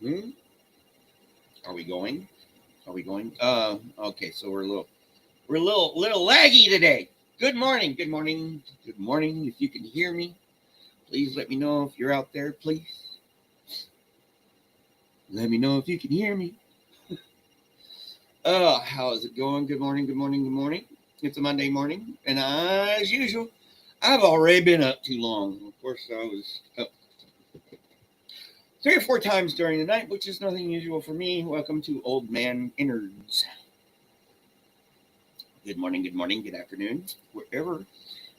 Hmm? Are we going? Are we going? Okay, so we're a little laggy today. Good morning, good morning, good morning. If you can hear me, please let me know if you're out there, please. Let me know if you can hear me. How is it going? Good morning, good morning, good morning. It's a Monday morning, and as usual, I've already been up too long. Of course, I was up 3 or 4 times during the night, which is nothing usual for me. Welcome to Old Man Innards. Good morning, good afternoon, wherever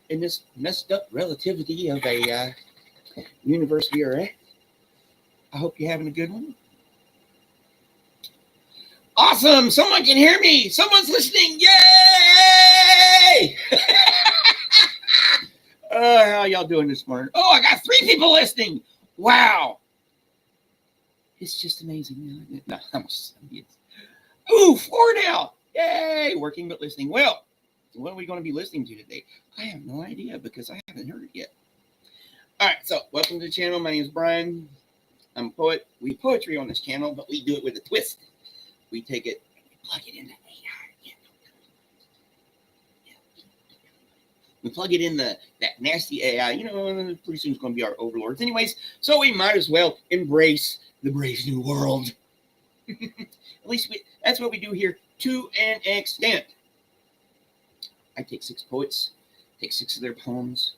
in this messed up relativity of a universe we are at. I hope you're having a good one. Awesome! Someone can hear me! Someone's listening! Yay! How y'all doing this morning? Oh, I got 3 people listening! Wow! It's just amazing. No, I'm just, ooh, 4 now! Yay! Working but listening. Well, what are we going to be listening to today? I have no idea because I haven't heard it yet. All right, so welcome to the channel. My name is Brian. I'm a poet. We do poetry on this channel, but we do it with a twist. We take it and we plug it in the AI. We plug it in that nasty AI. You know, pretty soon it's going to be our overlords. Anyways, so we might as well embrace the brave new world. At least that's what we do here to an extent. I take 6 poets, take 6 of their poems,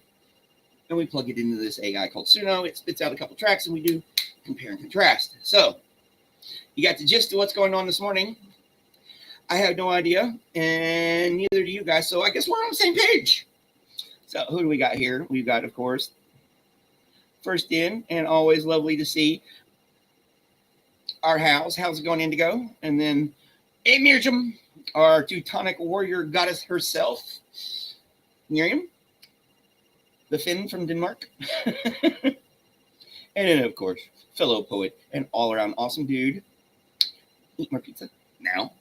and we plug it into this AI called Suno. It spits out a couple tracks, and we do compare and contrast. So you got the gist of what's going on this morning. I have no idea, and neither do you guys. So I guess we're on the same page. So who do we got here? We've got, of course, first in, and always lovely to see, our How's it going, Indigo? And then Miriam, our Teutonic warrior goddess herself, Miriam, the Finn from Denmark. And then, of course, fellow poet and all-around awesome dude, eat more pizza now.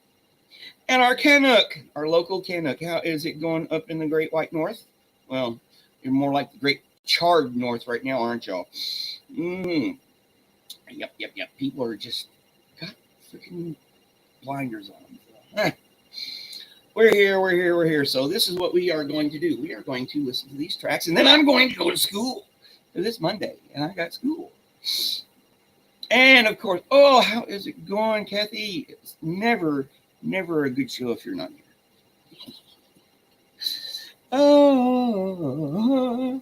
And our Canuck, our local Canuck. How is it going up in the Great White North? Well, you're more like the Great Charred North right now, aren't y'all? Yep. People are just got freaking blinders on. We're here. So this is what we are going to do. We are going to listen to these tracks, and then I'm going to go to school this Monday, and I got school. And of course, how is it going, Kathy? It's never a good show if you're not here. Oh,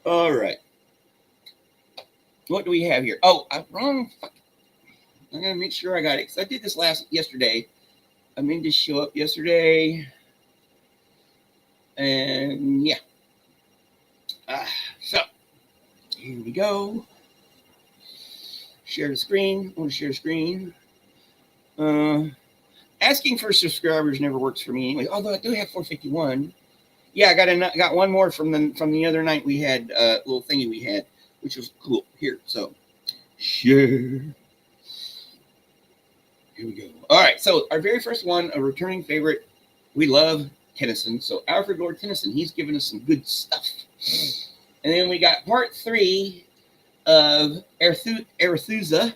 all right. What do we have here? Oh, I'm wrong. I'm gonna make sure I got it because I did this yesterday. I meant to show up yesterday, and yeah. So here we go. Share the screen. I want to share the screen. Asking for subscribers never works for me anyway. Although I do have 451. Yeah, I got one more from the other night. We had a little thingy we had, which was cool. Here, so share. Here we go. All right, so our very first one, a returning favorite. We love Tennyson. So Alfred Lord Tennyson, he's given us some good stuff. And then we got part 3 of Arethusa.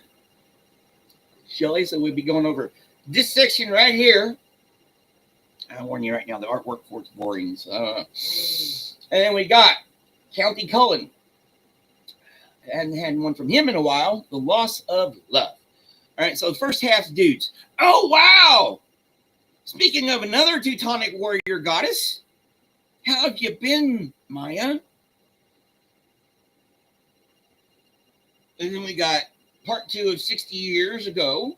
Shelley, so we'll be going over this section right here. I warn you right now, the artwork for it's boring. So, and then we got County Cullen. I hadn't had one from him in a while. The Loss of Love. All right, so the first half, dudes. Oh, wow! Speaking of another Teutonic warrior goddess, how have you been, Maya? And then we got part 2 of 60 years ago.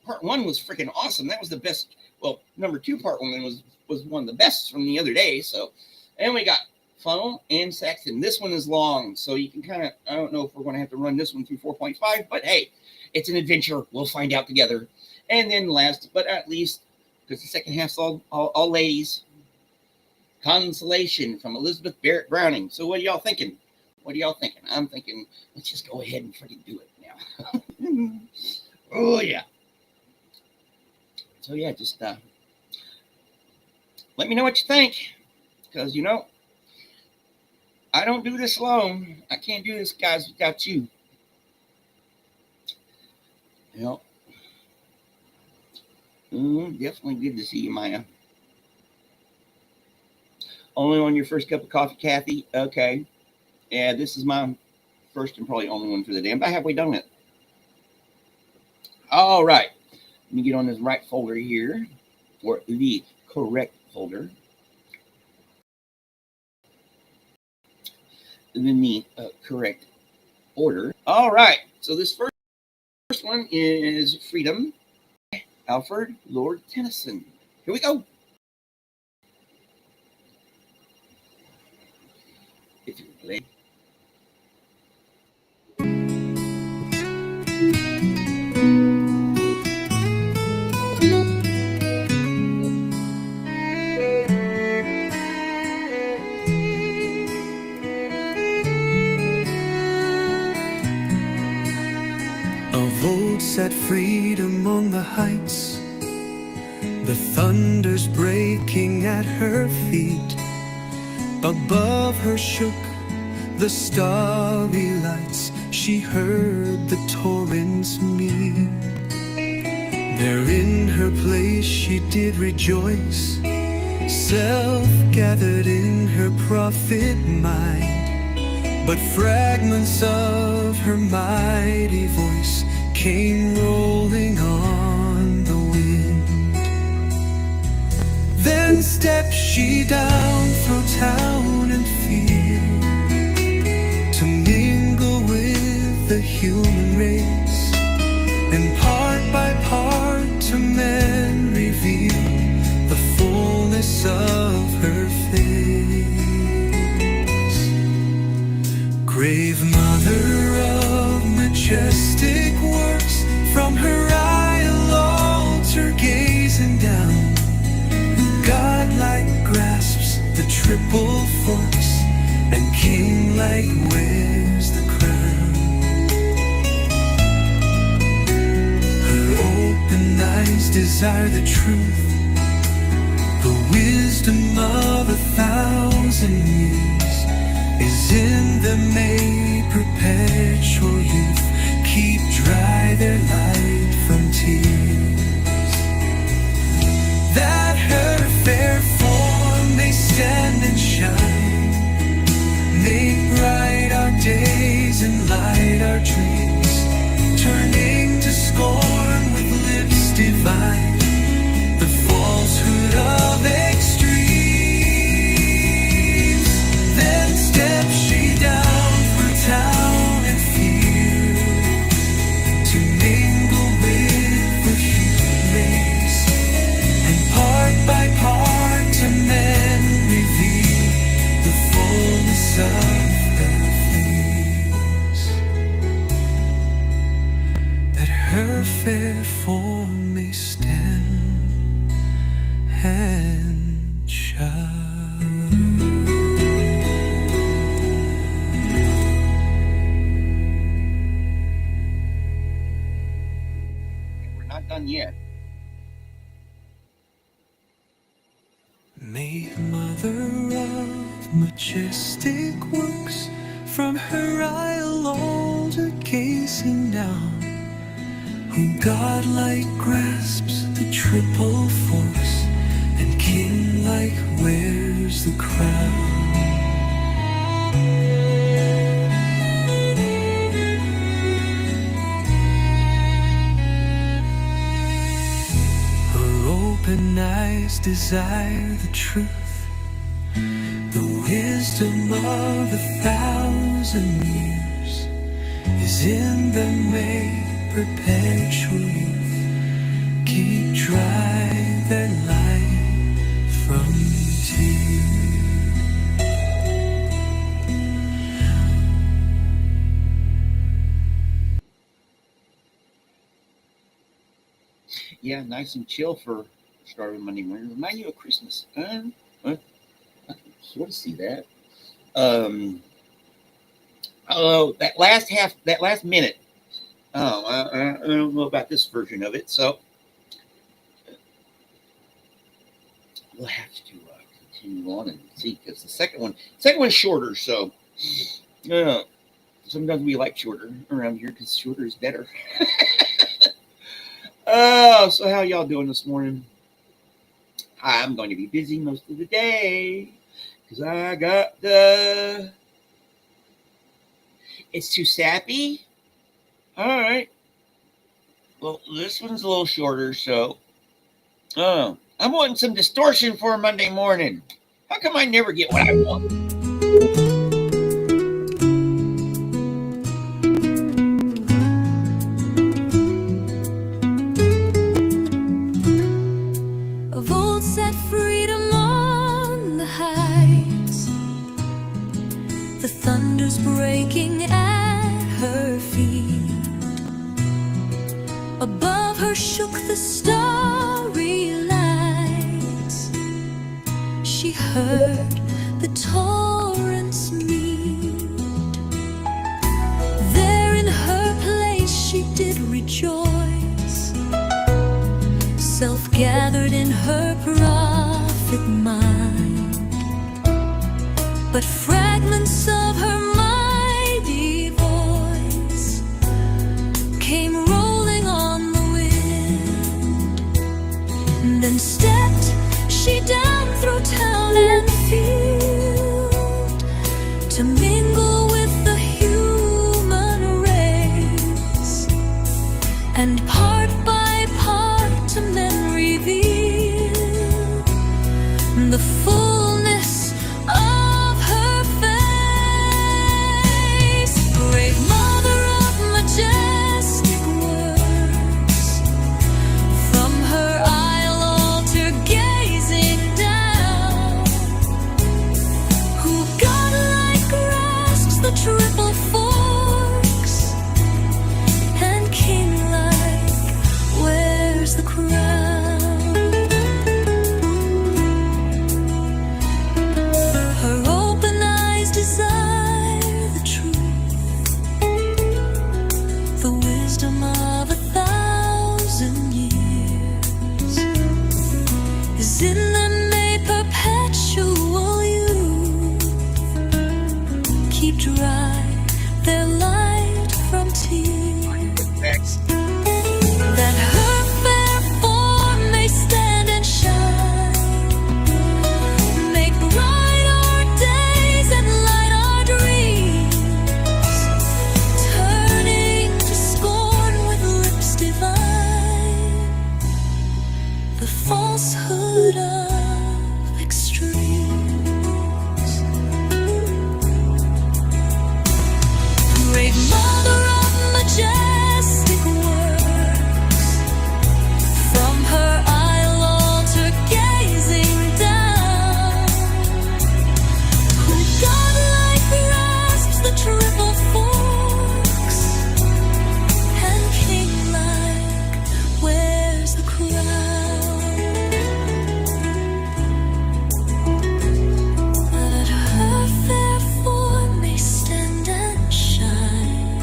Part 1 was freaking awesome. That was the best. Well, number 2, part 1 was one of the best from the other day. So, and we got Funnel and Saxon. This one is long, so you can kind of, I don't know if we're going to have to run this one through 4.5, but hey, it's an adventure. We'll find out together. And then last, but at least, because the second half's all ladies, Consolation from Elizabeth Barrett Browning. So what are y'all thinking? I'm thinking, let's just go ahead and freaking do it now. Oh, yeah. So, yeah, just let me know what you think. Because, I don't do this alone. I can't do this, guys, without you. Well, definitely good to see you, Maya. Only on your first cup of coffee, Kathy? Okay. Yeah, this is my first and probably only one for the day. I'm about halfway done it. All right. Let me get on this right folder here, or the correct folder. And then the correct order. All right. So this first one is Freedom, Alfred Lord Tennyson. Here we go. If you play. Of old sat freedom on the heights, the thunders breaking at her feet. Above her shook the starry lights, she heard the torrents meet. There in her place she did rejoice, self gathered in her prophet mind. But fragments of her mighty voice came rolling on the wind. Then stepped she down from town and field to mingle with the human race, and part by part to men reveal the fullness of her face. Grave mother of majestic works, from her isle altar gazing down, godlike grasps the triple force, and king-like wears the crown. Her open eyes desire the truth, the wisdom of 1,000 years is in them made perpetual youth, keep dry their light from tears. That her fair form may stand and shine, make bright our days and light our dreams, turning to scorn with lips divine the falsehood of extremes. Then steps she down through town and field to mingle with the human race, and part by part to men reveal the fullness of her face, that her fair form may stand and shine. Done yet. Made mother of majestic works, from her isle altar gazing down, whom godlike grasps the triple force, and king-like wears the crown. Open eyes desire the truth, the wisdom of 1,000 years is in them made perpetual youth, keep dry their light from tears. Yeah, nice and chill for start of Monday morning. Remind you of Christmas. I can sort of see that. Oh, that last minute. Oh, I don't know about this version of it. So we'll have to continue on and see, because the second one's shorter. So sometimes we like shorter around here because shorter is better. Oh, so how y'all doing this morning? I'm going to be busy most of the day because I got the. It's too sappy. All right. Well, this one's a little shorter, so. Oh, I'm wanting some distortion for a Monday morning. How come I never get what I want? Of old set freedom on the heights, the thunder's breaking at her feet. Above her shook the starry lights. She heard the torrents meet. There in her place she did rejoice, self-gathered in her prophet mind. But fragments of her mighty voice came rolling on the wind. Then stepped she down through town and field to mingle with the human race, and part by part to men reveal the fullness of her face. Great mother of majestic works, from her isle altar gazing down, who godlike grasps the triple forks, and king-like wears the crown. Her open eyes desire the truth, the wisdom of 1,000 years is in them made perpetual youth. Keep dry their light from tears, that her fair form may stand and shine. Make bright our days and light our dreams, turning to scorn with lips divine the falsehood of extremes. Great mother of majestic works, from her isle altar gazing down, who godlike grasps the triple forks, and king-like wears the crown. That her fair form may stand and shine,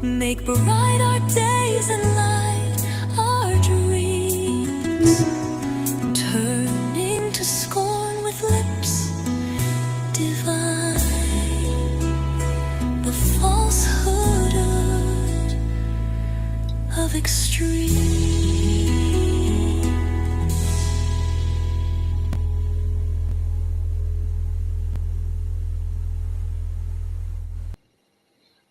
make bright our days and light our dreams, turning to scorn with lips divine the falsehood of extreme.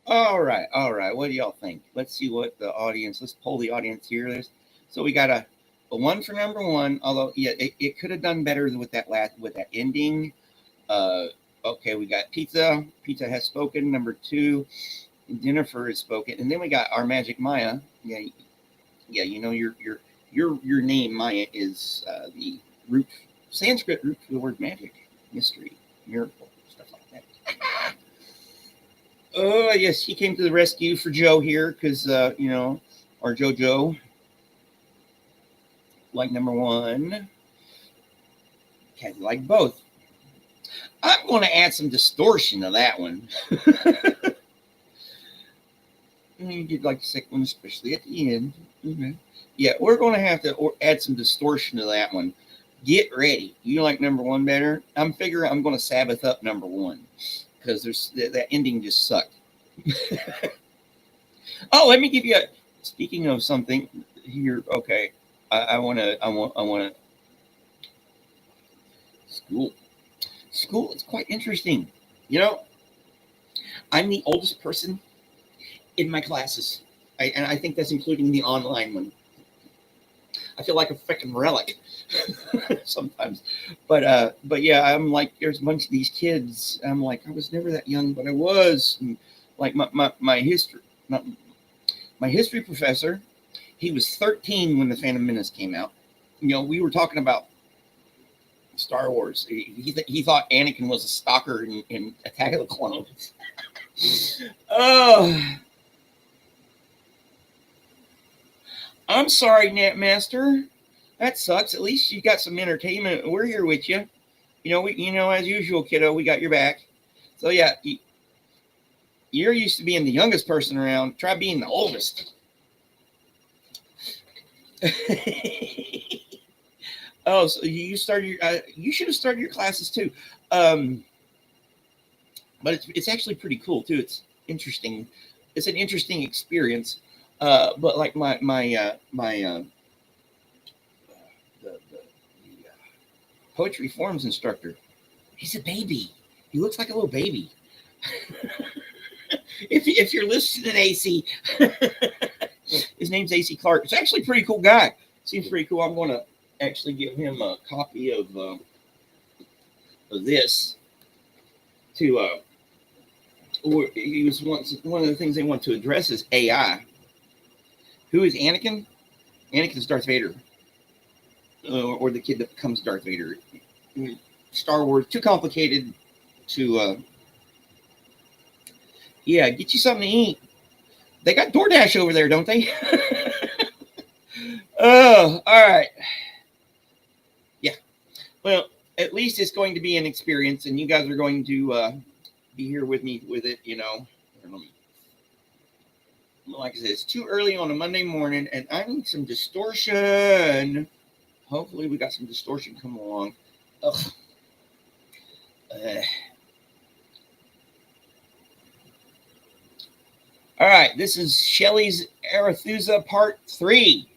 All right, all right. What do y'all think? Let's see what the audience. Let's poll the audience here. So we got a one for number one. Although yeah, it could have done better with that ending. Okay, we got pizza. Pizza has spoken. Number two, Jennifer has spoken, and then we got our magic Maya. Yeah. You know your name Maya is the root Sanskrit root for the word magic, mystery, miracle, stuff like that. Oh, yes, he came to the rescue for Joe here because, our JoJo, like number one, had like both. I'm going to add some distortion to that one. You did like the second one, especially at the end. Mm-hmm. Yeah, we're going to have to add some distortion to that one. Get ready. You like number one better? I'm figuring I'm going to Sabbath up number one because that ending just sucked. Oh, let me give you Speaking of something here, okay, I want to school. School is quite interesting. You know, I'm the oldest person in my classes, and I think that's including the online one. I feel like a freaking relic sometimes, but yeah, I'm like, there's a bunch of these kids. I'm like, I was never that young, but I was. And like my history, my history professor, he was 13 when the Phantom Menace came out. You know, we were talking about Star Wars. He thought Anakin was a stalker in Attack of the Clones. Oh, I'm sorry, Netmaster. That sucks. At least you got some entertainment. We're here with you. You know, as usual, kiddo, we got your back. So yeah, you're used to being the youngest person around. Try being the oldest. Oh, so you started your? You should have started your classes too. But it's actually pretty cool too. It's interesting. It's an interesting experience. But like the poetry forms instructor, he's a baby. He looks like a little baby. if you're listening, AC, his name's AC Clark. It's actually a pretty cool guy. Seems pretty cool. I'm going to actually give him a copy of this to. He was once one of the things they want to address is AI. Who is Anakin? Anakin's Darth Vader, or the kid that becomes Darth Vader. Star Wars too complicated to. Yeah, get you something to eat. They got DoorDash over there, don't they? Oh, all right. Yeah. Well, at least it's going to be an experience, and you guys are going to be here with me with it. You know, like I said, it's too early on a Monday morning, and I need some distortion. Hopefully, we got some distortion come along. Ugh. All right, this is Shelley's Arethusa Part 3.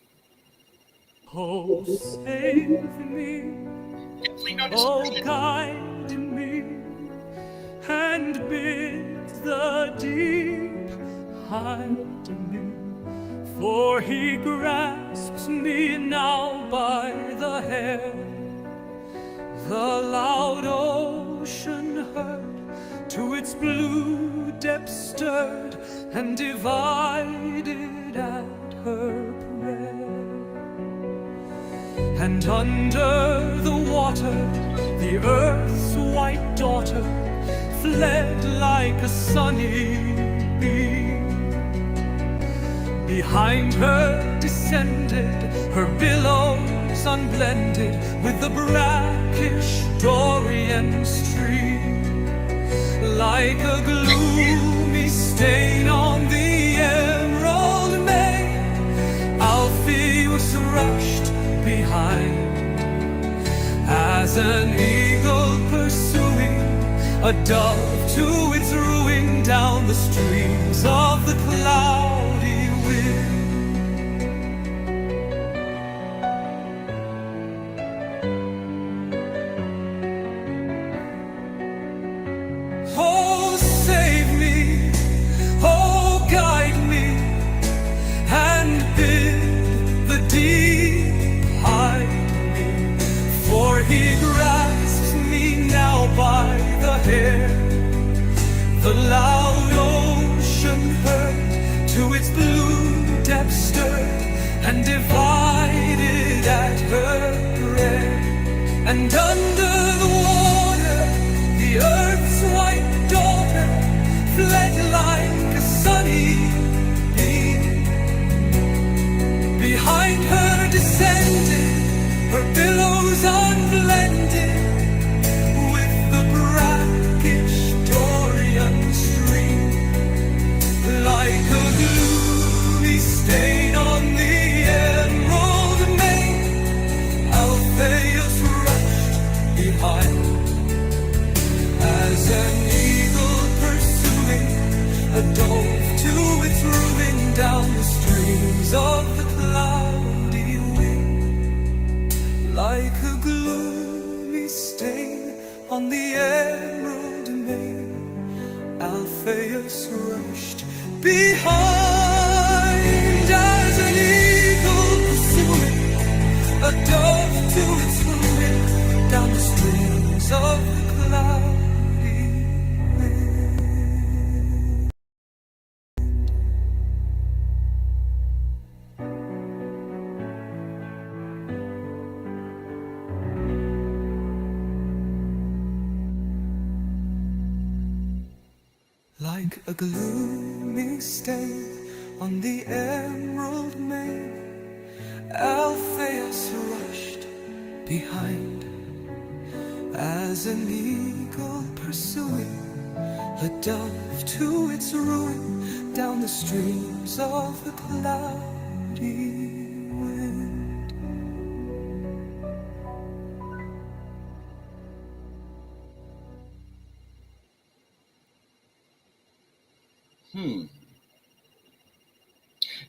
Oh, save me, oh, guide me, and bid the deep hide me, for he grasps me now by the hair. The loud ocean heard, to its blue depths stirred, and divided at her prayer. And under the water, the earth's white daughter fled like a sunny beam. Behind her descended her billows unblended with the brackish Dorian stream. Like a gloomy stain on the emerald main, Alpheus rushed behind, as an eagle pursuing a dove to its ruin down the streams of the cloudy wind. Oh, save me, oh, guide me, and bid the deep hide me, for he grasps me now by the hair. The loud ocean heard, to its blue depths stirred, and divided at her prayer. And under the water, the earth's white daughter fled like a sunny beam. Behind her descended her billows unblended with the brackish Dorian stream. Like a gloomy stain on the emerald main, Alpheus rushed behind, as an eagle pursuing a dove to its ruin down the streams of the cloudy wind, like a gloomy stain on the emerald main. Alpheus rushed behind as an eagle pursuing a dove to its ruin down the streams of the cloudy wind. Like a gloomy stain on the emerald main, Alpheus rushed behind as an eagle pursuing a dove to its ruin down the streams of the cloudy wind.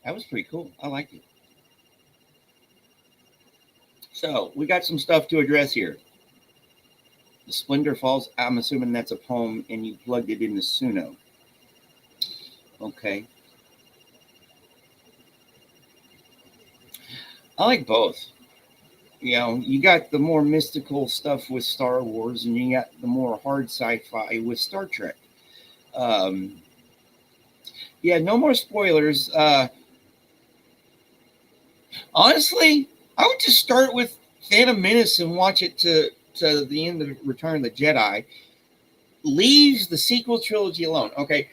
That was pretty cool. I liked it. So we got some stuff to address here. The Splendor Falls, I'm assuming that's a poem and you plugged it into Suno. Okay. I like both. You know, you got the more mystical stuff with Star Wars and you got the more hard sci-fi with Star Trek. Yeah, no more spoilers. Honestly, I would just start with Phantom Menace and watch it to the end of Return of the Jedi. Leaves the sequel trilogy alone. Okay,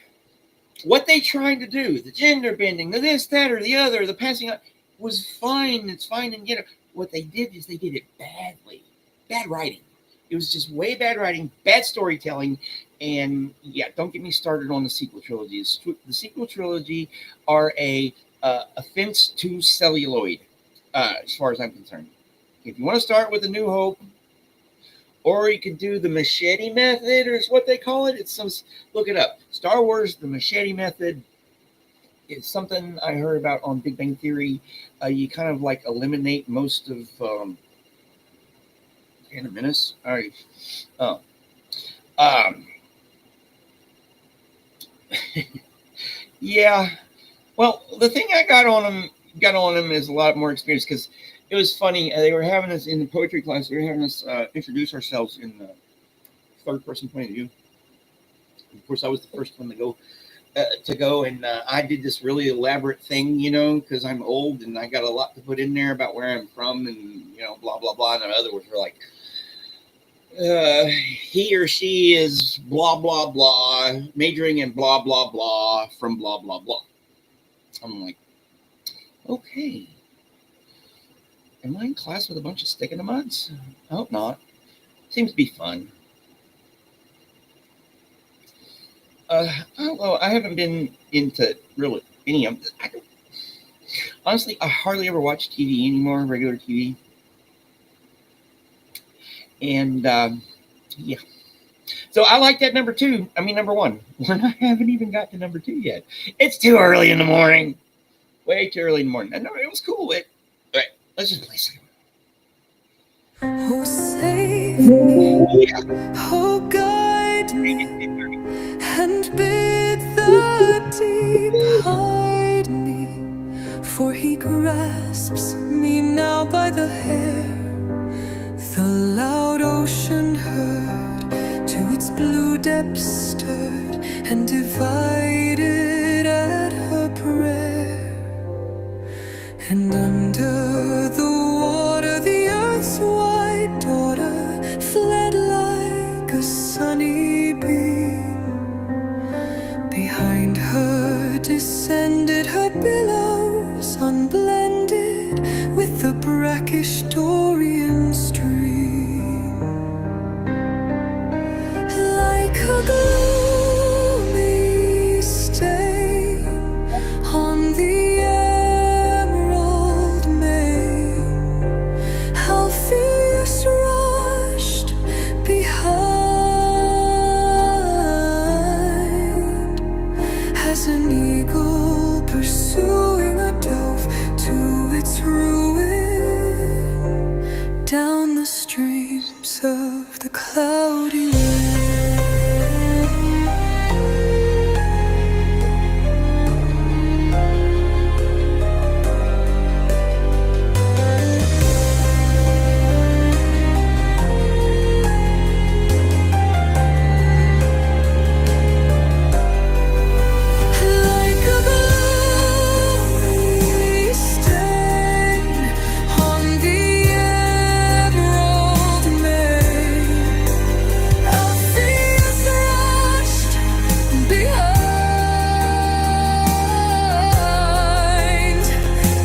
what they tried to do, the gender bending, the this, that, or the other, the passing on, was fine. It's fine and get it. What they did is they did it badly. Bad writing. It was just way bad writing, bad storytelling, and yeah, don't get me started on the sequel trilogies. The sequel trilogy are a offense to celluloid, as far as I'm concerned. If you want to start with A New Hope, or you can do the machete method, or is what they call it. It's some, look it up. Star Wars, the machete method. It's something I heard about on Big Bang Theory. You kind of like eliminate most of in a minute. All right. Yeah. Well, the thing I got on him is a lot more experience, because it was funny. They were having us in the poetry class. They were having us introduce ourselves in the third person point of view. Of course, I was the first one to go. And I did this really elaborate thing, you know, because I'm old and I got a lot to put in there about where I'm from and, you know, blah, blah, blah. And the other ones were like, he or she is blah, blah, blah, majoring in blah, blah, blah from blah, blah, blah. I'm like, okay. Am I in class with a bunch of stick in the muds? I hope not. Seems to be fun. I don't know. I haven't been into really any of this. Honestly, I hardly ever watch TV anymore, regular TV. And yeah. So I like that number one. I haven't even got to number 2 yet. It's too early in the morning. Way too early in the morning. I know it was cool. All right, let's just play some. Oh, save me. Oh, guide me. And bid the deep hide me, for he grasps me now by the hair. The loud ocean heard, to its blue depths stirred, and divided at her prayer. And under the water, the earth's white daughter fled like a sunny beam. Behind her descended her billows, unblended with the brackish Dorian stream. Like a gloomy stain on the emerald main, Alpheus rushed behind as an eagle pursuing a dove to its ruin, down the streams of the cloudy wind. Like a glory stain on the emerald main, Alpheus rushed behind,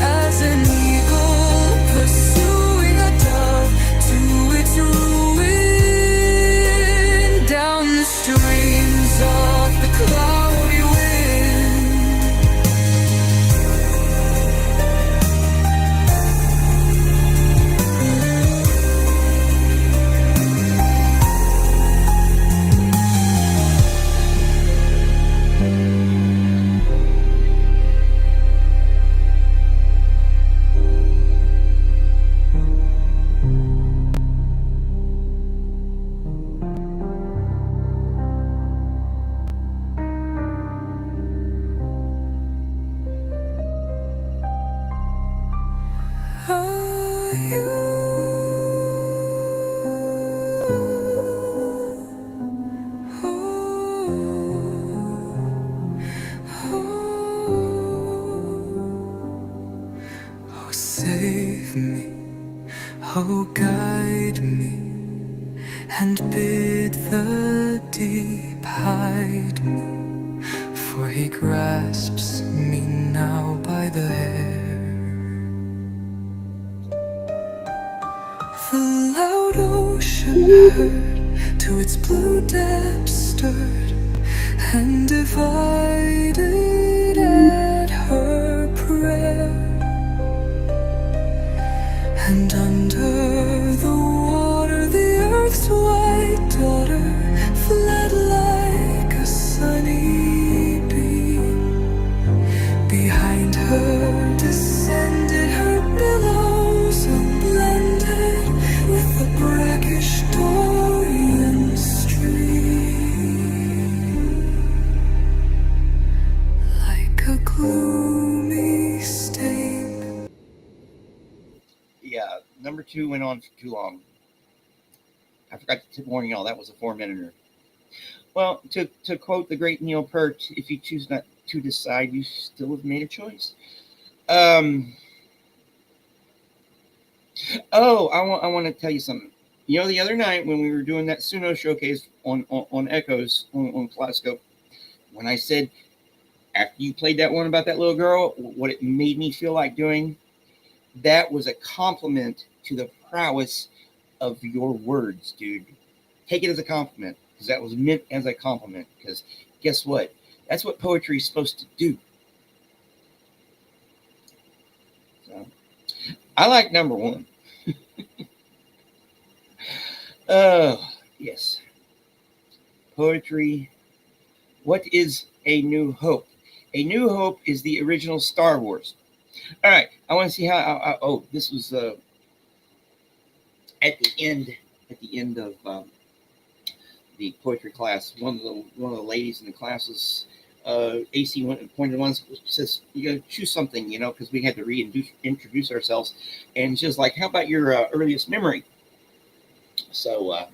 as an eagle pursuing a dove to its ruin, down the streams of the cloudy wind. Oh, save me, oh, guide me, and bid the deep hide me, for he grasps me now by the hair. The loud ocean heard, to its blue depths stirred, and divided at her prayer. And under the water, the earth's white daughter fled like a sunny beam. Behind her descended her billows, unblended with the brackish Dorian stream, like a gloomy stain. Yeah, number 2 went on for too long. I forgot to warn y'all, that was a 4-minuter. Well, to quote the great Neil Peart, if you choose not to decide, you still have made a choice. Oh, I want to tell you something. You know, the other night when we were doing that Suno showcase on Echoes on Kaleidoscope, when I said, after you played that one about that little girl, what it made me feel like doing, that was a compliment to the prowess of your words, dude. Take it as a compliment, because that was meant as a compliment. Because guess what? That's what poetry is supposed to do. So, I like number 1. Oh, yes. Poetry. What is A New Hope? A New Hope is the original Star Wars. All right, I want to see how. Oh, this was at the end of the poetry class. One of the ladies in the class was AC pointed one, says, "You got to choose something, you know, because we had to reintroduce ourselves." And she was like, "How about your earliest memory?" So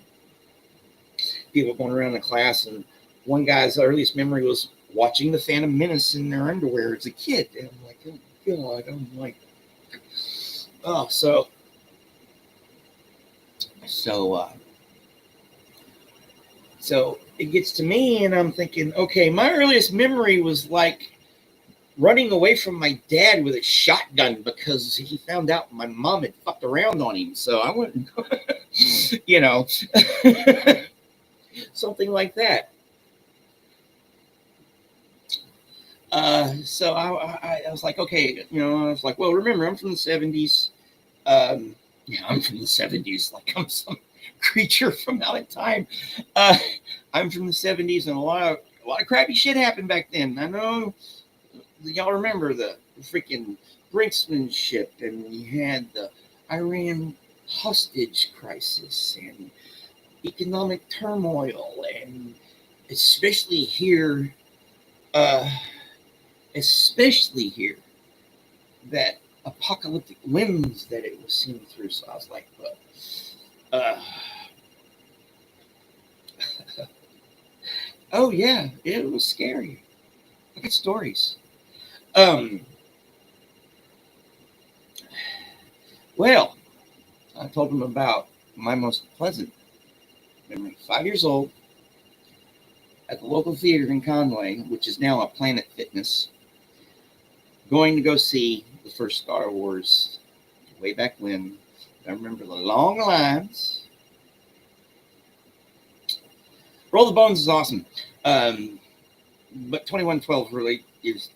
people going around the class, and one guy's earliest memory was watching the Phantom Menace in their underwear as a kid, and I'm like, oh God, I'm like, oh, so it gets to me, and I'm thinking, okay, my earliest memory was like running away from my dad with a shotgun because he found out my mom had fucked around on him. So I went, you know, something like that. So I was like, okay, you know, I was like, well, remember, I'm from the 70s. Yeah, I'm from the 70s, like I'm some creature from out of time. I'm from the 70s, and a lot of A lot of crappy shit happened back then. I know y'all remember the freaking brinksmanship, and we had the Iran hostage crisis and economic turmoil, and especially here, that apocalyptic lens that it was seen through. So I was like, oh yeah, it was scary. I got stories. Well, I told them about my most pleasant memory. 5 years old, at the local theater in Conway, which is now a Planet Fitness, going to go see the first Star Wars way back when. I remember the long lines. Roll the Bones is awesome. But 2112 really is,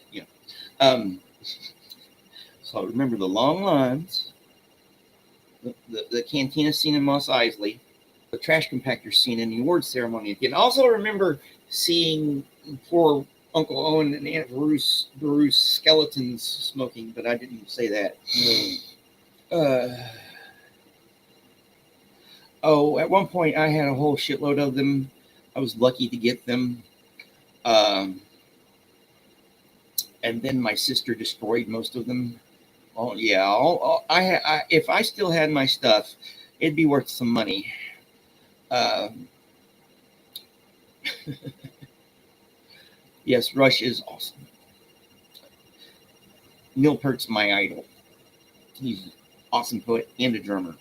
so I remember the long lines, the cantina scene in Mos Eisley, the trash compactor scene in the awards ceremony again. I also remember seeing poor Uncle Owen and Aunt Bruce skeletons smoking, but I didn't say that. At one point I had a whole shitload of them. I was lucky to get them. And then my sister destroyed most of them. Oh yeah, if I still had my stuff, it'd be worth some money. Yes, Rush is awesome. Neil Peart's my idol. He's an awesome poet and a drummer.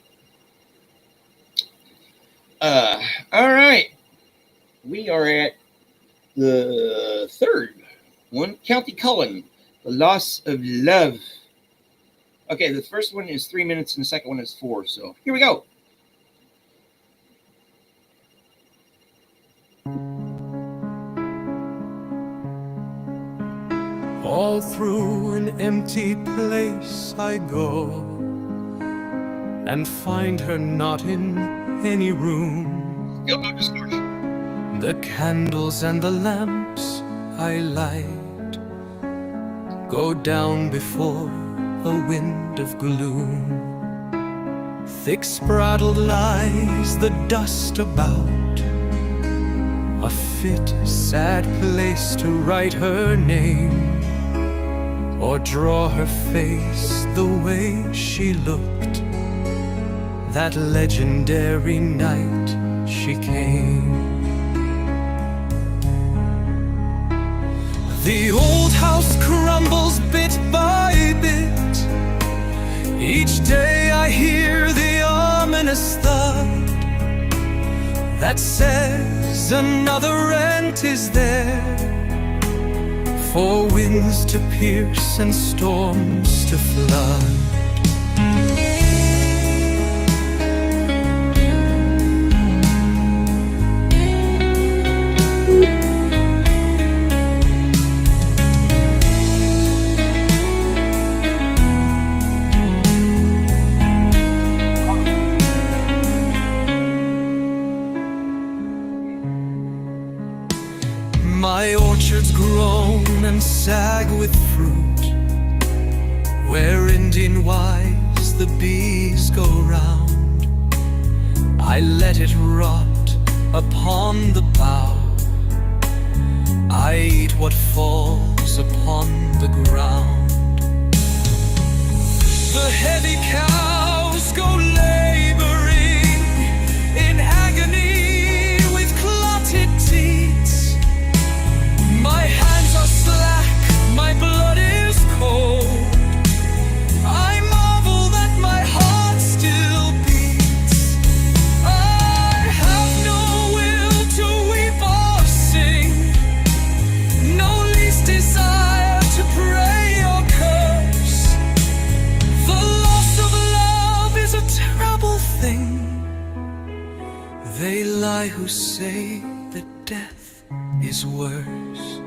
All right. We are at the third one, County Cullen, The Loss of Love. Okay, the first one is 3 minutes and the second one is 4. So here we go. All through an empty place I go and find her not in any room. Still no distortion. The candles and the lamps I light go down before a wind of gloom. Thick spraddled lies the dust about, a fit, sad place to write her name, or draw her face the way she looked that legendary night she came. The old house crumbles bit by bit. Each day I hear the ominous thud that says another rent is there, for winds to pierce and storms to flood. My orchards grown and sag with fruit, where Indian wise the bees go round. I let it rot upon the bough, I eat what falls upon the ground. The heavy cows go laboring in agony with clotted teats. My hands are slack, my blood is cold. I marvel that my heart still beats. I have no will to weep or sing, no least desire to pray or curse. The loss of love is a terrible thing. They lie who say that death is worse.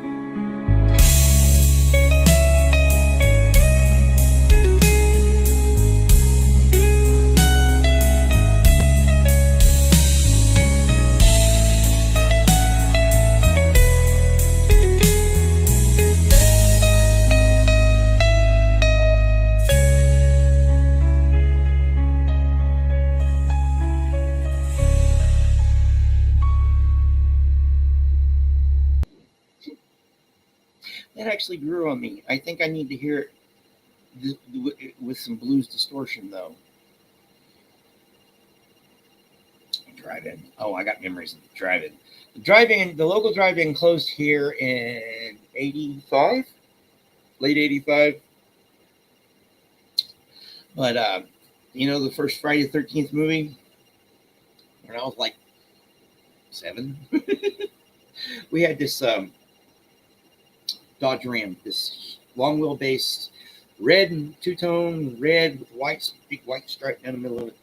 That actually grew on me. I think I need to hear it with some blues distortion, though. Drive-in. Oh, I got memories of the drive-in. The local drive-in closed here in 85, late 85. But, the first Friday the 13th movie, when I was like 7, we had this Dodge Ram, this long wheelbase, red and two-tone, red with big white stripe down the middle of it.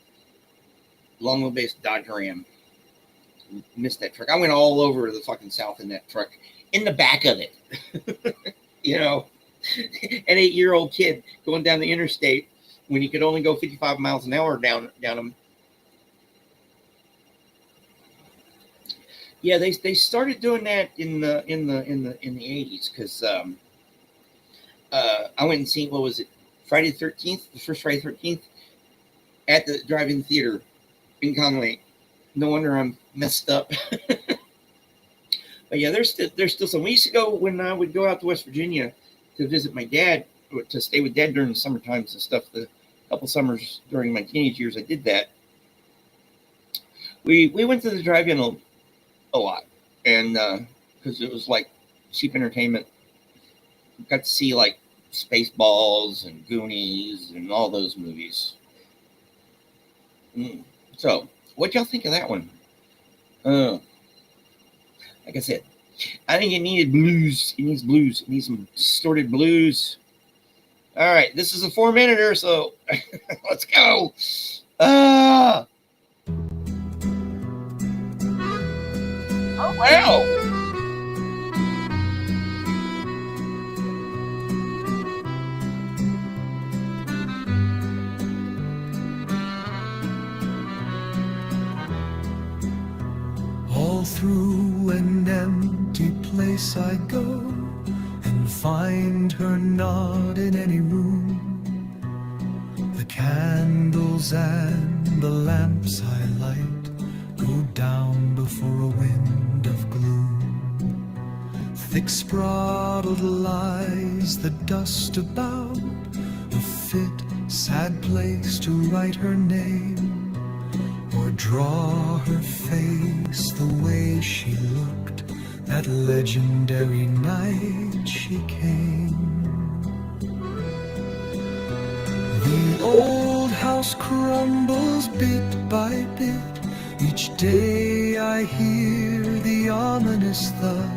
Long wheelbase Dodge Ram. Missed that truck. I went all over the fucking South in that truck, in the back of it. An 8-year-old kid going down the interstate when you could only go 55 miles an hour down them. Yeah, they started doing that in the 80s because I went and seen, what was it, Friday the 13th, the first Friday the 13th, at the drive-in theater in Conway. No wonder I'm messed up. But yeah, there's still some. We used to go when I would go out to West Virginia to visit my dad, or to stay with Dad during the summer times and stuff. The couple summers during my teenage years, I did that. We went to the drive-in a lot, and because it was like cheap entertainment. Got to see like Spaceballs and Goonies and all those movies. So, what y'all think of that one? Like I said, I think it needed blues. It needs blues. It needs some distorted blues. All right, this is a 4-minute, so let's go. Oh, wow. All through an empty place I go and find her not in any room. The candles and the lamps I light go down before a wind of gloom. Thick sprawled lies the dust about, a fit, sad place to write her name, or draw her face the way she looked that legendary night she came. The old house crumbles bit by bit. Each day I hear the ominous thud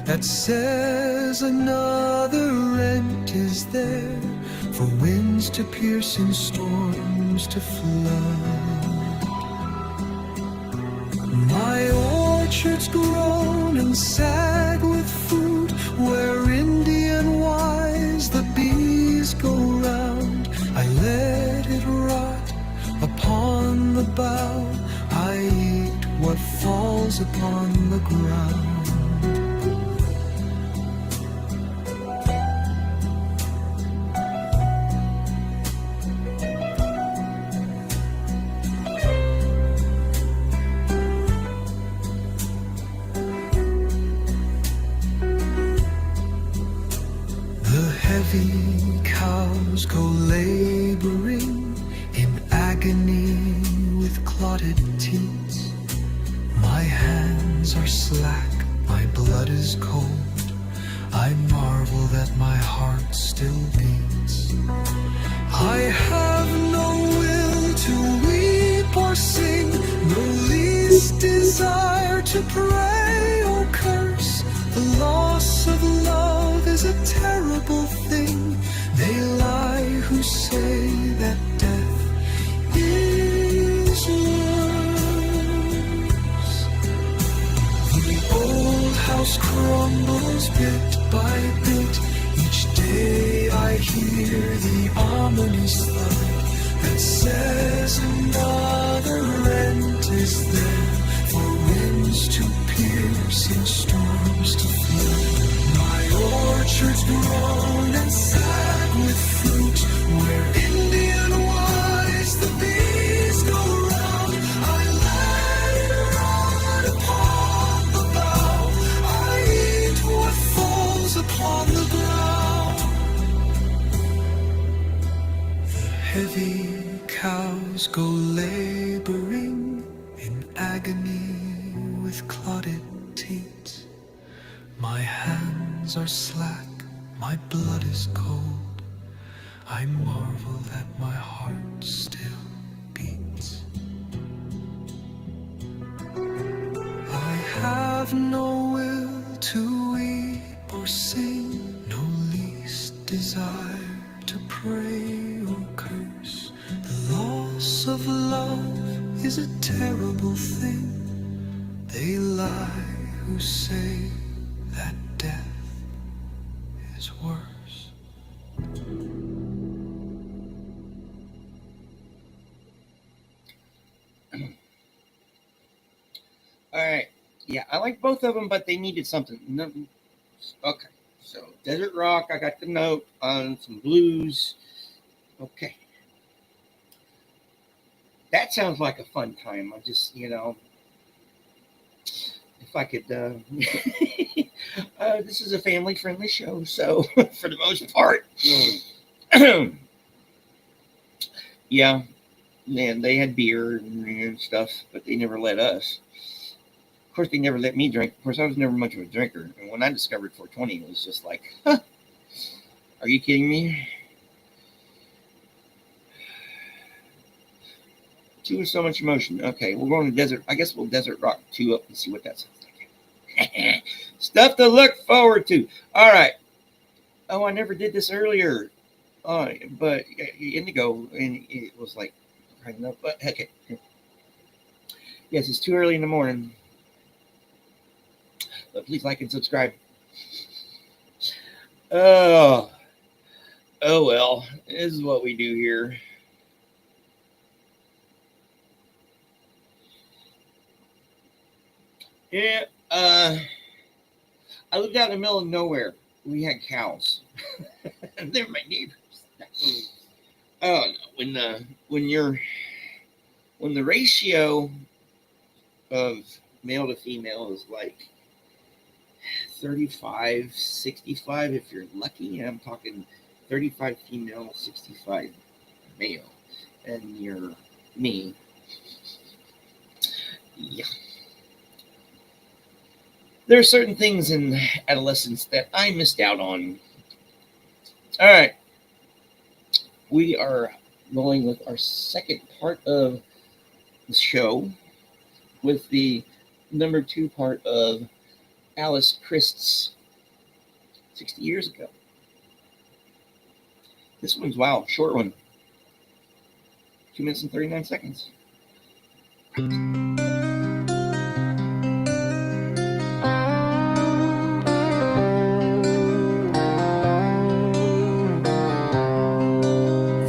that says another rent is there, for winds to pierce and storms to flood. My orchard's grown and sag with fruit, where Indian wise the bees go round. I let it rot upon the bough, I eat what falls upon the ground. Heavy cows go laboring in agony with clotted teats. My hands are slack, my blood is cold. I marvel that my heart still beats. I have no will to weep or sing, no least desire to pray or curse. The loss of love is a terrible thing. They lie who say that death is worse. The old house crumbles bit by bit. Each day I hear the ominous thud that says another rent is there, for winds to pierce and storms to flood. My orchard's grown and sag with fruit, where Indian wise the bees go round. I let it rot upon the bough, I eat what falls upon the ground. heavy cows go laboring in agony with clotted teats. My hands are slack, my blood is cold. I marvel that my heart still beats. I have no will to weep or sing, no least desire to pray or curse. The loss of love is a terrible thing. They lie who say that death is worse. All right. Yeah, I like both of them, but they needed something. No, okay. So Desert Rock, I got the note on some blues. Okay. That sounds like a fun time. I just, if I could, this is a family-friendly show, so for the most part, yeah, man, they had beer and stuff, but they never let us. Of course, they never let me drink. Of course, I was never much of a drinker, and when I discovered 420, it was just like, huh, are you kidding me? Two with so much emotion. Okay, we're going to Desert. I guess we'll Desert Rock 2 up and see what that sounds like. Stuff to look forward to. All right. Oh, I never did this earlier. But Indigo, and it was like, but okay. Yes, it's too early in the morning. But please like and subscribe. Oh well. This is what we do here. Yeah, I lived out in the middle of nowhere. We had cows. They're my neighbors. Oh no! When the ratio of male to female is like 35-65, if you're lucky, I'm talking 35 female, 65 male, and you're me. Yeah. There are certain things in adolescence that I missed out on. All right. We are going with our second part of the show with the number 2 part of Alice Christ's 60 years ago. This one's, wow, short one. 2 minutes and 39 seconds.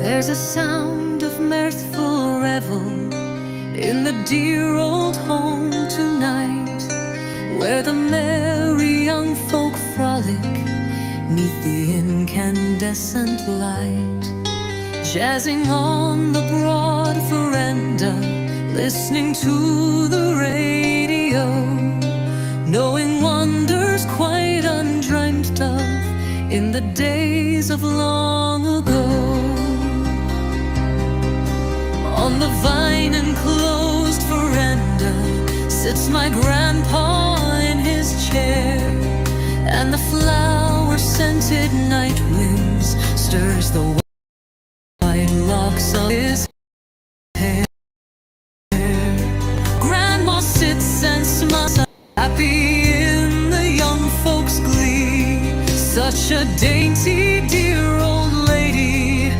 There's a sound of mirthful revel in the dear old home tonight, where the merry young folk frolic neath the incandescent light, jazzing on the broad veranda, listening to the radio, knowing wonders quite undreamt of in the days of long ago. On the vine-enclosed veranda sits my grandpa in his chair, and the flower-scented night winds stirs the white locks of his hair. Grandma sits and smiles, happy in the young folks' glee. Such a dainty, dear old lady,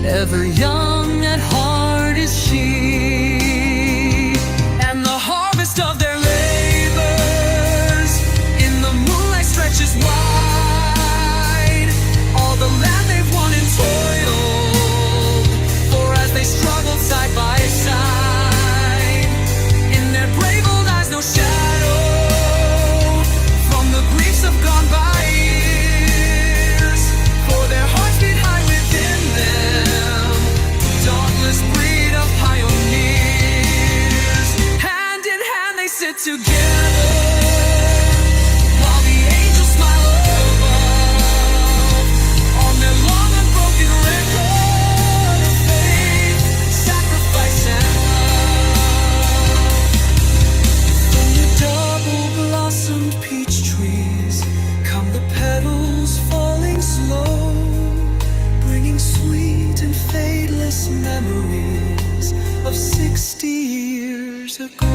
ever young at heart is she. And the harvest of their labors in the moonlight stretches wide. All the land they've won and toiled for, as they struggled side by side. In their brave old eyes no shadow from the griefs of gone by years, for their hearts beat high within them, dauntless breed of pioneers. memories of 60 years ago.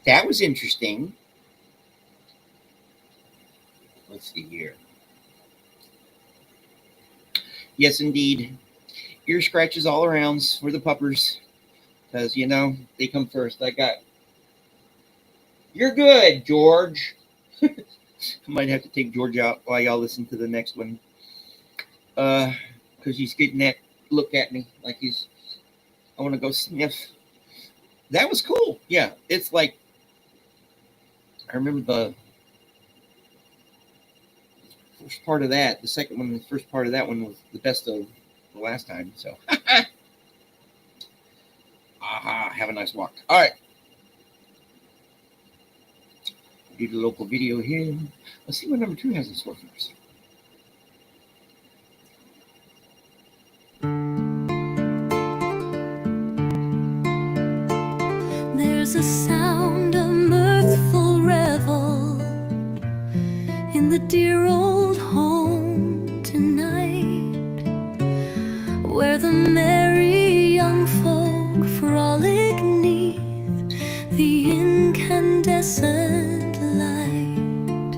That was interesting. Let's see here. Yes, indeed. Ear scratches all around for the puppers. Because, you know, they come first. You're good, George. I might have to take George out while y'all listen to the next one. Because he's getting that look at me like I want to go sniff. That was cool. Yeah, it's like, I remember the first part of that. The second one, the first part of that one was the best of the last time. So, aha, have a nice walk. All right. Do the local video here. Let's see what number 2 has in store for us. There's a sound of mirthful revel in the dear old home tonight, where the merry young folk frolic 'neath the incandescent light,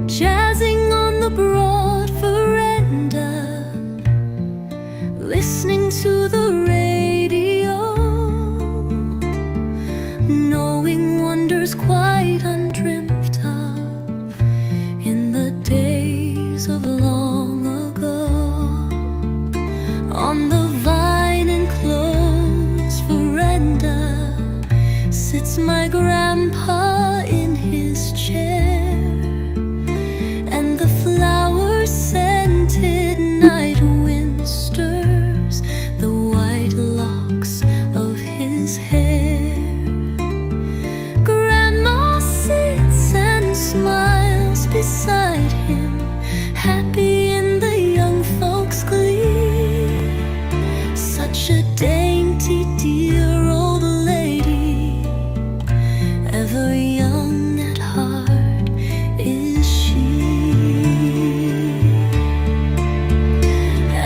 jazzing on the broad veranda, listening to the radio, knowing wonders quite undreamt of in the days of long ago. On the vine-enclosed veranda sits my grandpa in his chair, and the flower-scented night wind stirs the white locks of his hair. Grandma sits and smiles beside him, happy in the young folks' glee. Such a dainty, dear old lady, ever young at heart is she.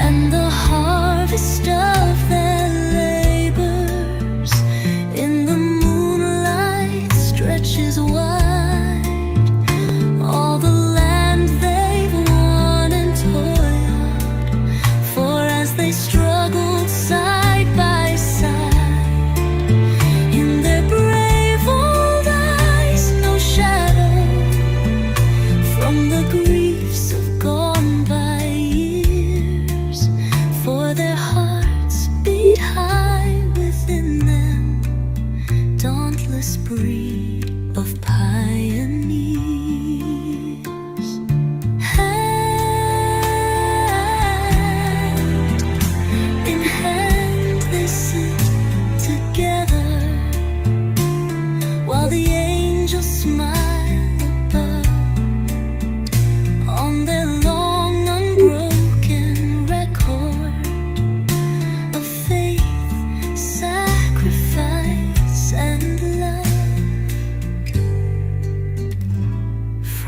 And the harvest of their labors in the moonlight stretches wide. All the land they've won and toiled for as they struggled side by side. In their brave old eyes, no shadow from the griefs of gone by years, for their hearts beat high within them, dauntless breed of pioneers. Hand in hand they sit together, while the angels smile above on their long unbroken record of faith, sacrifice, and love.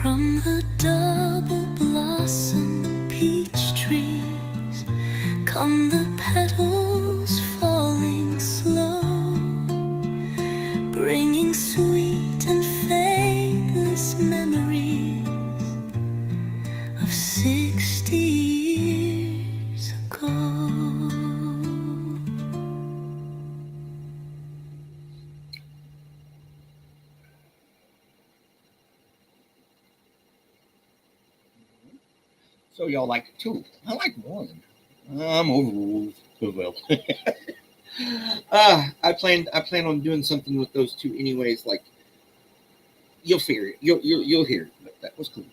From the double blossom peach trees come the petals falling slow, bringing sweet and fadeless memories of 60 years ago. So y'all like it too. I like one. I'm overruled. Oh well. I plan on doing something with those 2 anyways. Like, you'll figure it. You'll hear it. But that was cool.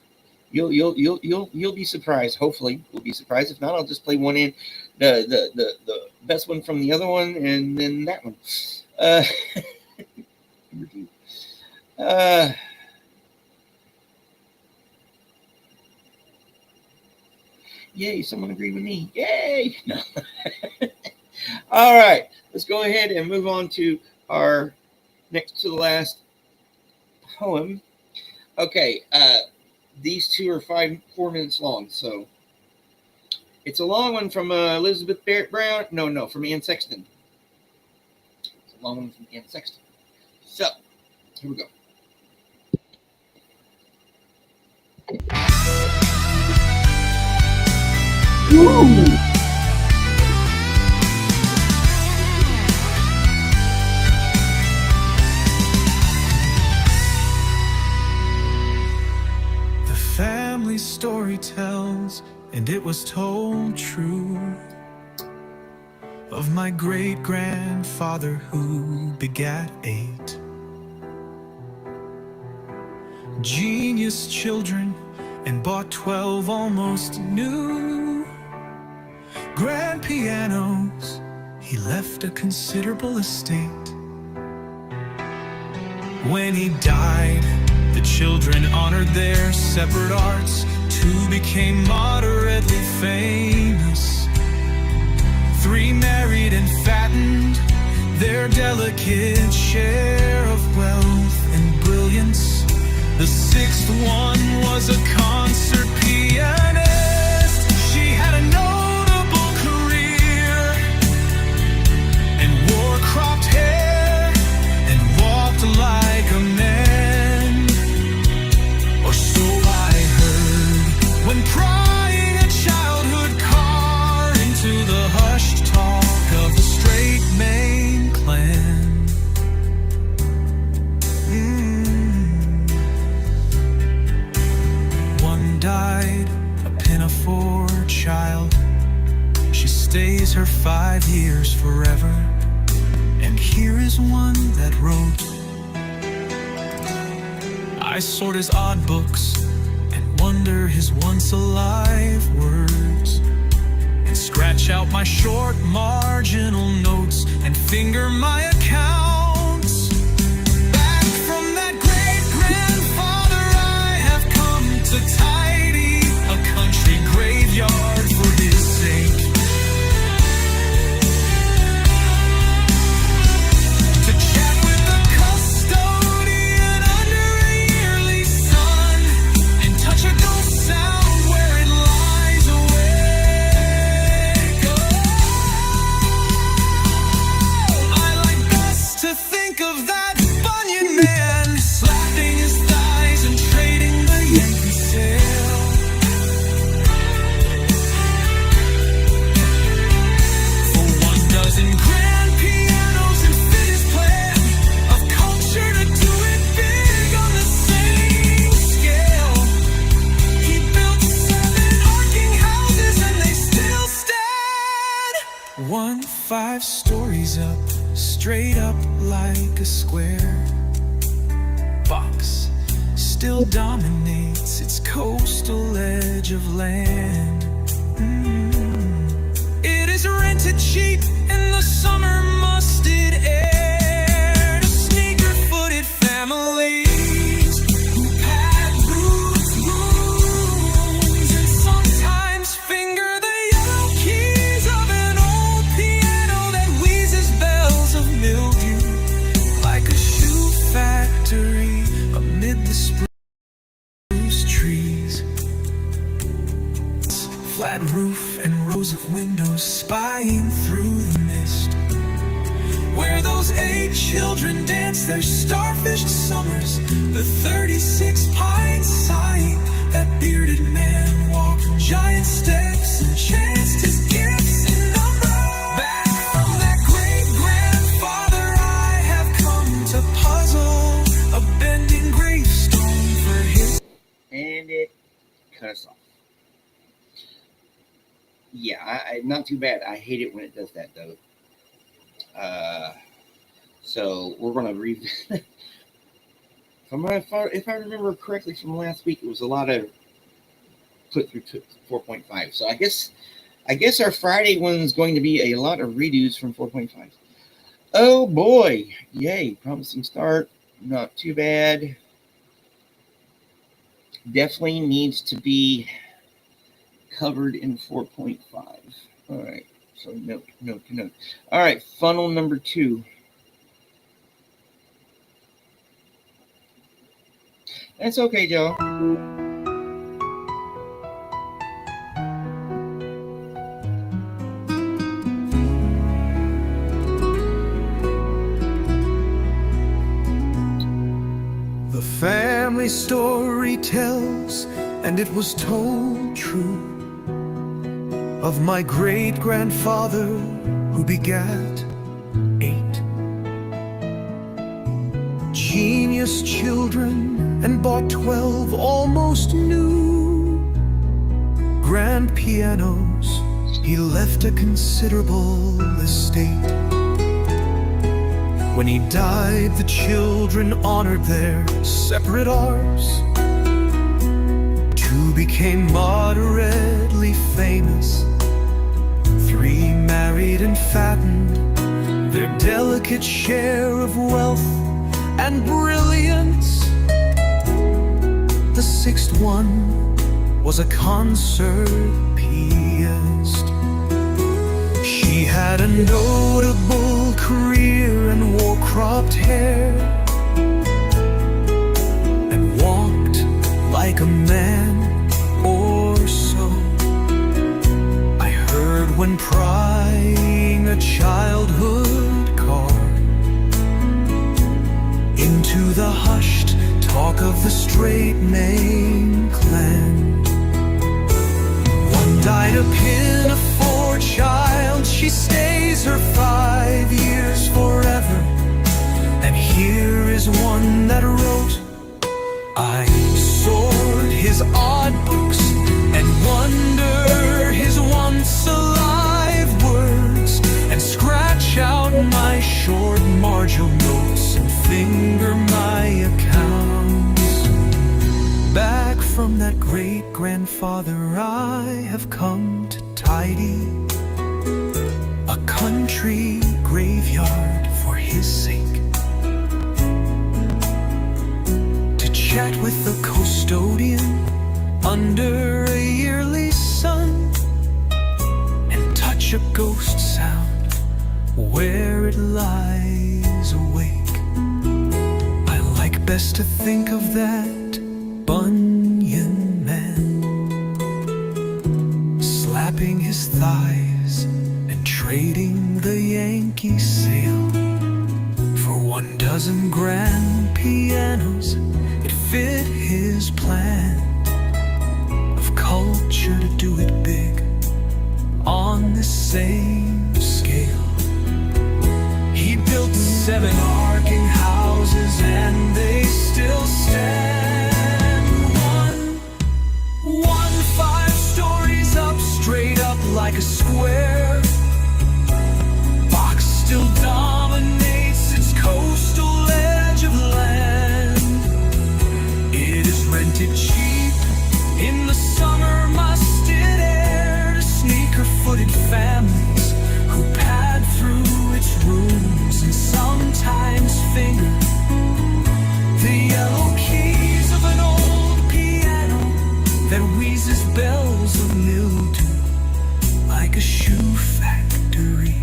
You'll be surprised. Hopefully, we'll be surprised. If not, I'll just play one in the best one from the other one, and then that one. Number 2. Yay, someone agreed with me. Yay! No. All right, let's go ahead and move on to our next to the last poem. Okay, these two are 4 minutes long, so it's a long one from Elizabeth Barrett Brown. No, from Anne Sexton. It's a long one from Anne Sexton. So, here we go. Woo! The family story tells, and it was told true, of my great-grandfather who begat 8 genius children and bought 12 almost new grand pianos. He left a considerable estate. When he died, the children honored their separate arts. 2 became moderately famous. 3 married and fattened their delicate share of wealth and brilliance. The 6th one was a concert pianist. She had a notable career and wore cropped hair and walked like a man, or so I heard, when prying a childhood car into the hushed talk of the straight Maine clan. One died, a pinafore child. She stays her 5 years forever. And here is one that wrote, I sort his odd books and wonder his once alive words, and scratch out my short marginal notes and finger my accounts. Back from that great-grandfather I have come to tidy a country graveyard for his sake. To chat with the custodian under a yearly sun and touch a ghost sound where it lies awake. I like best to think of that Bunyan man slapping his thighs and trading the Yankee sail for 1 dozen grand pianos and fit his plan of culture to do it big on the same scale. He built 7 arcing houses and they still stand. 1 5 stories up, straight up like a square. Box still dominates its coastal edge of land. It is rented cheap in the summer musted air to sneaker-footed families who pad roots, rooms, and sometimes finger the yellow keys of an old piano that wheezes bells of mildew like a shoe factory amid the spruce trees. Flat roof and rows of windows spying through the mist, where those 8 children dance their starfished summers. The 36 pines sighing, that bearded man walked giant steps and chanced his gifts in number. Back from that great-grandfather I have come to puzzle a bending gravestone for his. And it cut us off. Yeah, I not too bad. I hate it when it does that, though. So we're gonna read. If I remember correctly from last week, it was a lot of put through 4.5. So I guess our Friday one's going to be a lot of redos from 4.5. Oh boy, yay! Promising start. Not too bad. Definitely needs to be covered in 4.5. All right. So note. All right. Funnel number 2. That's okay, Joe. The family story tells, and it was told true, of my great-grandfather who begat 8 genius children and bought 12 almost new grand pianos. He left a considerable estate. When he died, the children honored their separate ours. 2 became moderately famous, 3 married and fattened their delicate share of wealth and brilliance. The 6th one was a concert pianist. She had a notable career and wore cropped hair and walked like a man or so. I heard when prying a childhood car into the hushed talk of the straight-name clan. One died a pinafore child, she stays her 5 years forever. And here is one that wrote, I sort his odd books and wonder his once alive words, and scratch out my short marginal notes and finger my accounts. Back from that great-grandfather I have come to tidy a country graveyard for his sake, to chat with the custodian under a yearly sun, and touch a ghost sound where it lies awake. I like best to think of that Bunyan man slapping his thighs and trading the Yankee sail for 12 grand pianos. It fit his plan of culture to do it big on the same scale. He built 7 arcing houses and they still stand. One 5 stories up, straight up like a square. Fox still dominates its coastal edge of land. It is rented cheap in the summer musted air to sneaker-footed families who pad through its rooms and sometimes finger the yellow keys of an old piano that wheezes bells of mildew like a shoe factory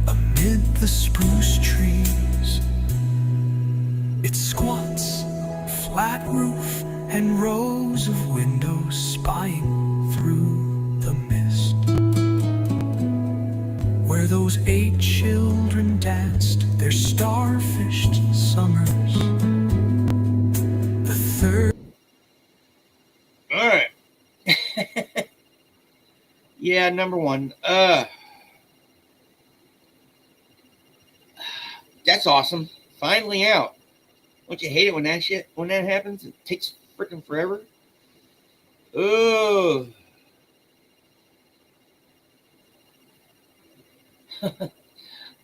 amid the spruce trees. It squats, flat roof and rows of windows spying through the mist, where those 8 children danced their starfished summers. The 3rd. All right. Yeah, number 1. That's awesome. Finally out. Don't you hate it when that happens? It takes freaking forever. Oh.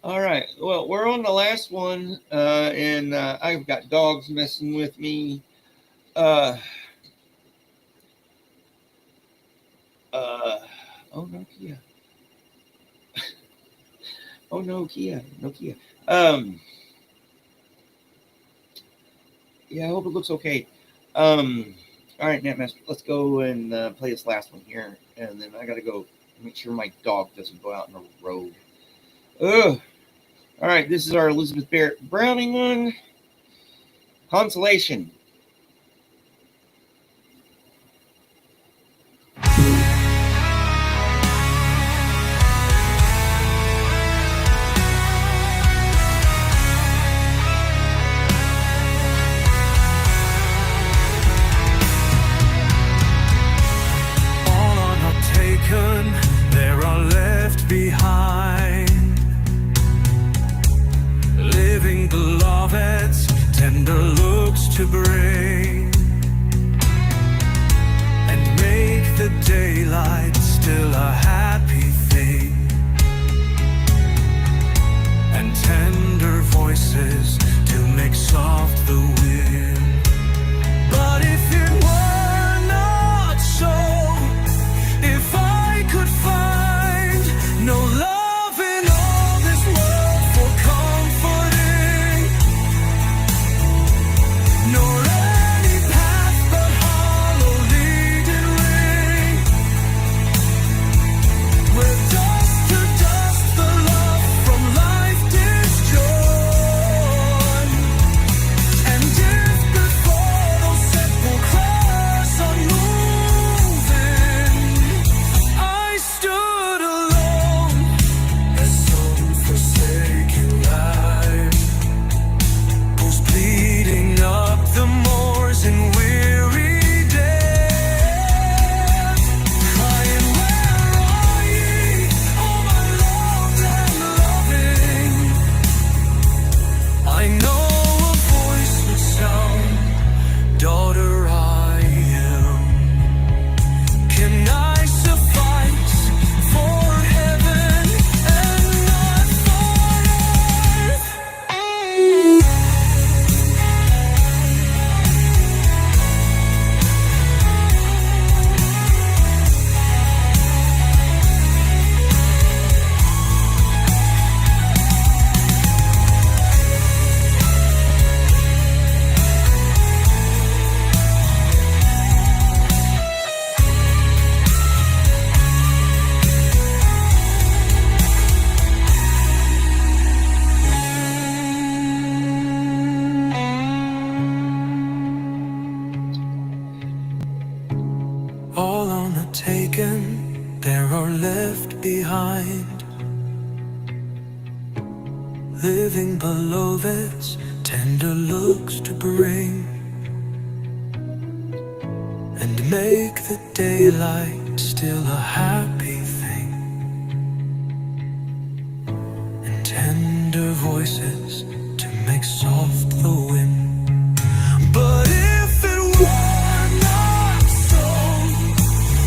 All right. Well, we're on the last one, and I've got dogs messing with me. Oh no, Kia. Oh no, Kia. No Kia. Yeah, I hope it looks okay. All All right, Netmaster, let's go and play this last one here, and then I gotta go make sure my dog doesn't go out on the road. Ugh. All right, this is our Elizabeth Barrett Browning one. Consolation. All are not taken, there are left behind. Living beloveds, tender looks to bring, and make the daylight still a happy thing. And tender voices to make soft the wind. But if it were not so, if I could find no love in all this world for comforting, nor any path but hollow leading ring, where dust to dust the love from life disjoined. And if before those sepulchres unmoving I stood alone as some forsaken life goes bleeding up the moors in weary death, crying, where are ye, oh my loved and loving? I know a voice would sound, daughter, I am. Can I suffice for heaven and not for earth? All are not taken, there are left behind. Living beloveds, tender looks to bring, and make the daylight still a happy thing. And tender voices to make soft the wind. But if it were not so,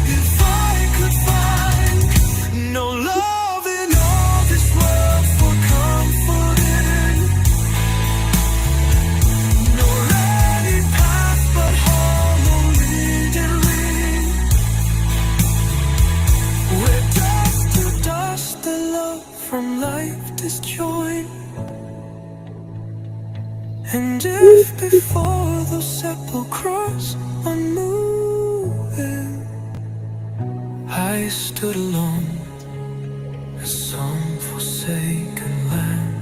if I could find no love in all this world for comforting, nor any path but hollow leading ring, where dust to dust the love from life disjoined. And if before those sepulchres unmoving I stood alone as some forsaken land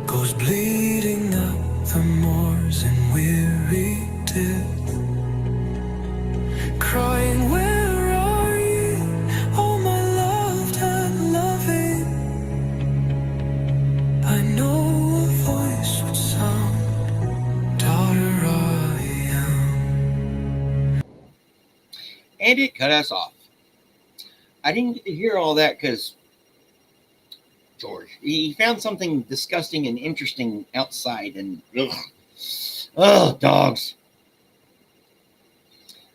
goes bleeding up the moors in weary death, crying, where are ye, oh my loved and loving? I know a voice would sound, daughter, I am. And it cut us off. I didn't get to hear all that because George, he found something disgusting and interesting outside, and oh, dogs.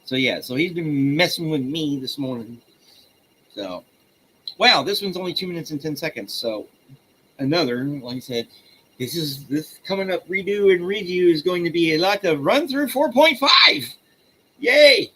So yeah, so he's been messing with me this morning. So, wow, this one's only 2 minutes and 10 seconds. So another, like I said, this coming up redo and review is going to be a lot to run through 4.5. Yay!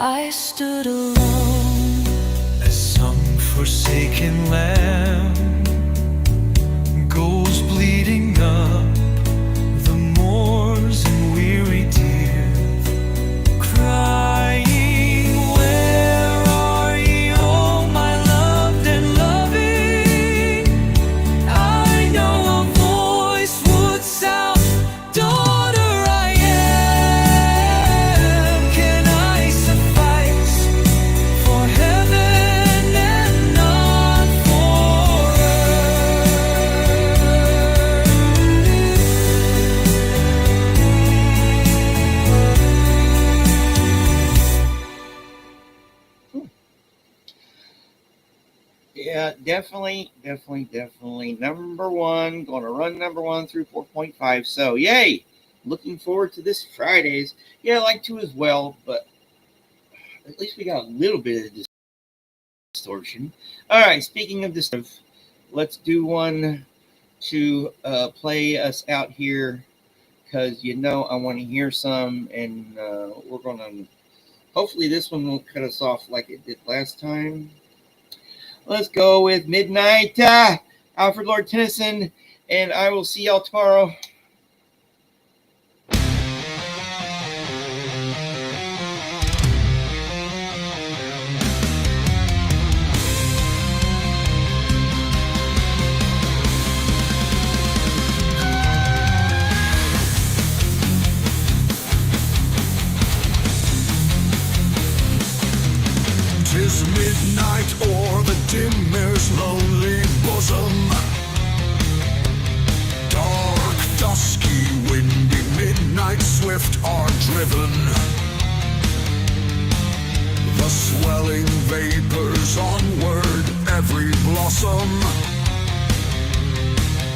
I stood alone as some forsaken lamb goes bleeding up the moors in weary tears, crying, where are ye, oh my loved and loving? I know a voice would sound, daughter, I am. Can I suffice for heaven and not for Yeah, definitely. Number one, going to run number one through 4.5. So, yay! Looking forward to this Fridays. Yeah, I like to as well, but at least we got a little bit of distortion. All right, speaking of this, let's do one to play us out here because I want to hear some, and we're going to. Hopefully, this one won't cut us off like it did last time. Let's go with Midnight, Alfred Lord Tennyson, and I will see y'all tomorrow. 'Tis midnight o'er the dimmer's lonely bosom. Dark, dusky, windy midnight swift are driven. The swelling vapors onward, every blossom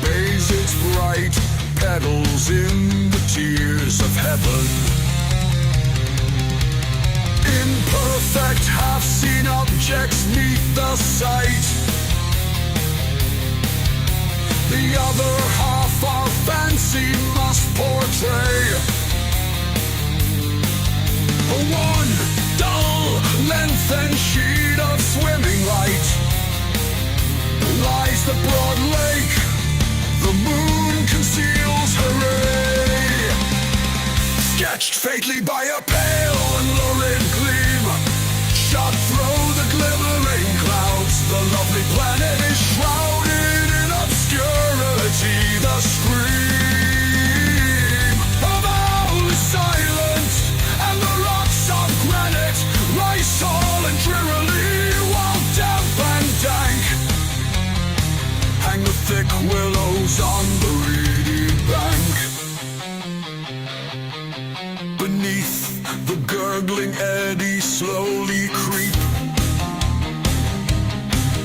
bathes its bright petals in the tears of heaven. Imperfect, half-seen objects meet the sight. The other half our fancy must portray. One dull, lengthened sheet of swimming light lies the broad lake. The moon conceals her ray, sketched faintly by a pale and lurid gleam. Shot through the glimmering clouds, the lovely planet is shrouded in obscurity. The scream of owl is silent, and the rocks of granite rise tall and drearily, while damp and dank hang the thick willows on the reedy bank. Beneath the gurgling eddy slowly creep,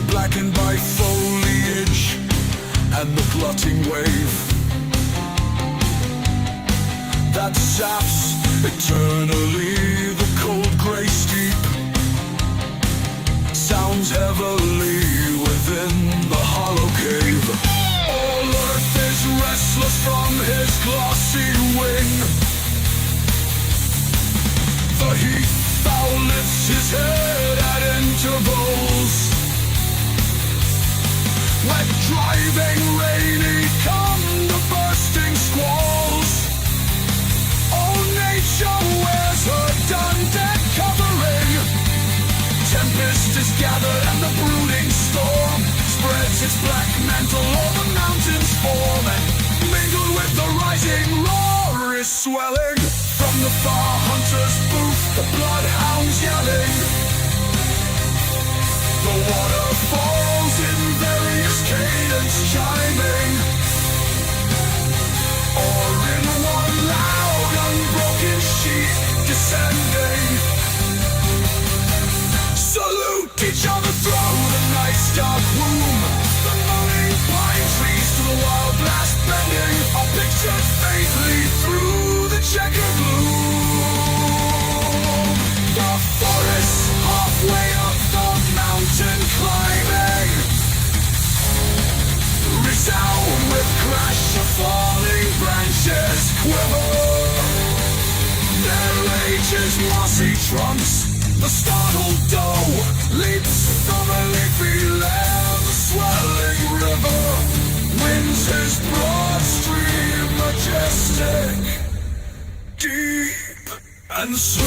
blackened by foliage and the glutting wave that saps eternally the cold grey steep. Sounds heavily within the hollow cave. All earth is restless from his glossy wing. The heath fowl lifts his head at intervals. Wet, driving, rainy come the bursting squalls. All nature wears her dun-dead covering. Tempest is gathered and the brooding storm spreads its black mantle over mountains form, and mingled with the rising roar is swelling from the far hunter's booth the bloodhounds yelling. The water falls in various cadence chiming, or in one loud unbroken sheet descending. Salute each other through the night's dark womb. The moaning pine trees to the wild blast bending are pictured faintly through the checkered gloom. The forest halfway up the mountain climbing resound with crash of falling branches quiver. Their ages mossy trunks The startled doe leaps from a leafy land. The swelling river winds his broad stream, majestic, deep, and slow.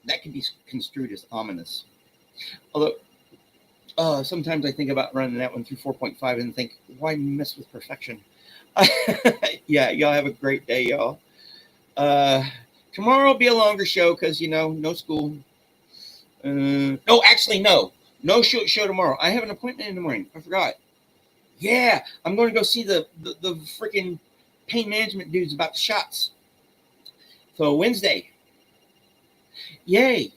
That can be construed as ominous. Although, sometimes I think about running that one through 4.5 and think, why mess with perfection? Yeah, y'all have a great day, y'all. Tomorrow will be a longer show because, no school. No, actually, no show tomorrow. I have an appointment in the morning. I forgot. Yeah, I'm going to go see the freaking pain management dudes about the shots. So Wednesday. Yay.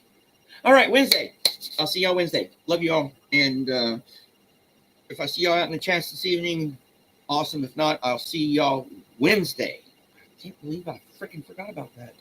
All right, Wednesday. I'll see y'all Wednesday. Love you all. And if I see y'all out in the chats this evening, awesome. If not, I'll see y'all Wednesday. I can't believe I freaking forgot about that.